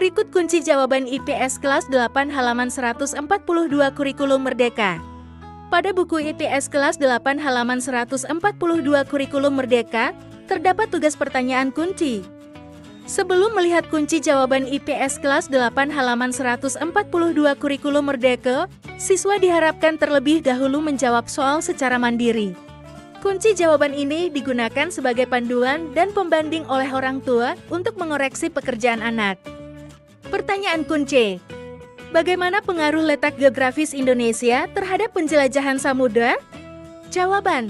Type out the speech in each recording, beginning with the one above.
Berikut kunci jawaban IPS kelas 8 halaman 142 Kurikulum Merdeka. Pada buku IPS kelas 8 halaman 142 Kurikulum Merdeka, terdapat tugas pertanyaan kunci. Sebelum melihat kunci jawaban IPS kelas 8 halaman 142 Kurikulum Merdeka, siswa diharapkan terlebih dahulu menjawab soal secara mandiri. Kunci jawaban ini digunakan sebagai panduan dan pembanding oleh orang tua untuk mengoreksi pekerjaan anak. Pertanyaan kunci. Bagaimana pengaruh letak geografis Indonesia terhadap penjelajahan samudra? Jawaban.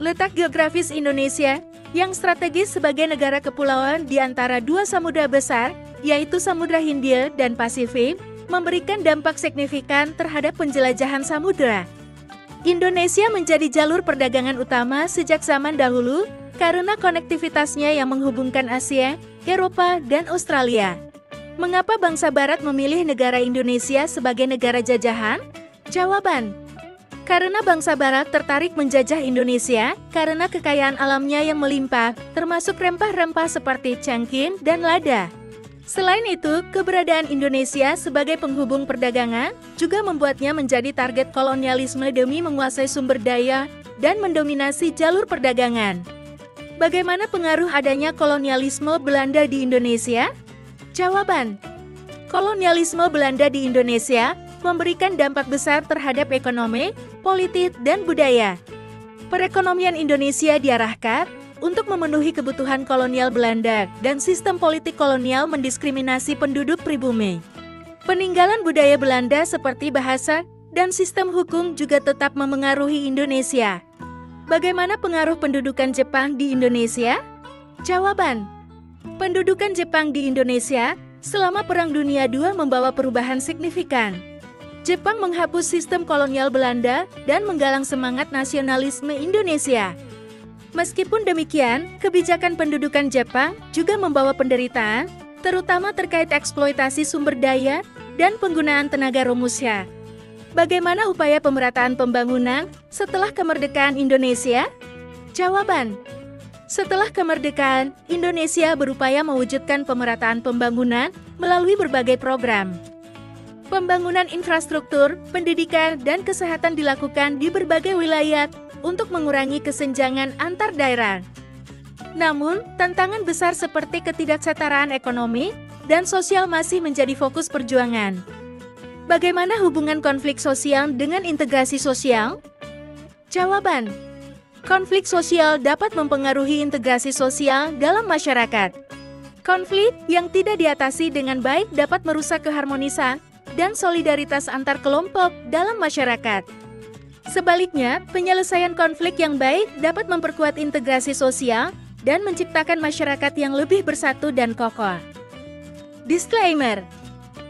Letak geografis Indonesia yang strategis sebagai negara kepulauan di antara dua samudra besar, yaitu Samudra Hindia dan Pasifik, memberikan dampak signifikan terhadap penjelajahan samudra. Indonesia menjadi jalur perdagangan utama sejak zaman dahulu karena konektivitasnya yang menghubungkan Asia, Eropa, dan Australia. Mengapa bangsa Barat memilih negara Indonesia sebagai negara jajahan? Jawaban. Karena bangsa Barat tertarik menjajah Indonesia karena kekayaan alamnya yang melimpah, termasuk rempah-rempah seperti cangkir dan lada. Selain itu, keberadaan Indonesia sebagai penghubung perdagangan juga membuatnya menjadi target kolonialisme demi menguasai sumber daya dan mendominasi jalur perdagangan. Bagaimana pengaruh adanya kolonialisme Belanda di Indonesia? Jawaban. Kolonialisme Belanda di Indonesia memberikan dampak besar terhadap ekonomi, politik, dan budaya. Perekonomian Indonesia diarahkan untuk memenuhi kebutuhan kolonial Belanda dan sistem politik kolonial mendiskriminasi penduduk pribumi. Peninggalan budaya Belanda seperti bahasa dan sistem hukum juga tetap memengaruhi Indonesia. Bagaimana pengaruh pendudukan Jepang di Indonesia? Jawaban. Pendudukan Jepang di Indonesia selama Perang Dunia II membawa perubahan signifikan. Jepang menghapus sistem kolonial Belanda dan menggalang semangat nasionalisme Indonesia. Meskipun demikian, kebijakan pendudukan Jepang juga membawa penderitaan, terutama terkait eksploitasi sumber daya dan penggunaan tenaga rumusnya. Bagaimana upaya pemerataan pembangunan setelah kemerdekaan Indonesia? Jawaban. Setelah kemerdekaan, Indonesia berupaya mewujudkan pemerataan pembangunan melalui berbagai program. Pembangunan infrastruktur, pendidikan, dan kesehatan dilakukan di berbagai wilayah untuk mengurangi kesenjangan antar daerah. Namun, tantangan besar seperti ketidaksetaraan ekonomi dan sosial masih menjadi fokus perjuangan. Bagaimana hubungan konflik sosial dengan integrasi sosial? Jawaban. Konflik sosial dapat mempengaruhi integrasi sosial dalam masyarakat. Konflik yang tidak diatasi dengan baik dapat merusak keharmonisan dan solidaritas antar kelompok dalam masyarakat. Sebaliknya, penyelesaian konflik yang baik dapat memperkuat integrasi sosial dan menciptakan masyarakat yang lebih bersatu dan kokoh. Disclaimer.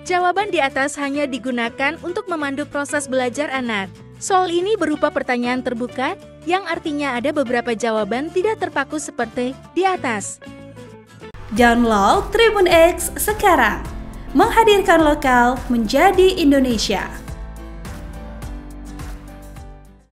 Jawaban di atas hanya digunakan untuk memandu proses belajar anak. Soal ini berupa pertanyaan terbuka, yang artinya ada beberapa jawaban tidak terpaku seperti di atas. Download Tribun X sekarang, menghadirkan lokal menjadi Indonesia.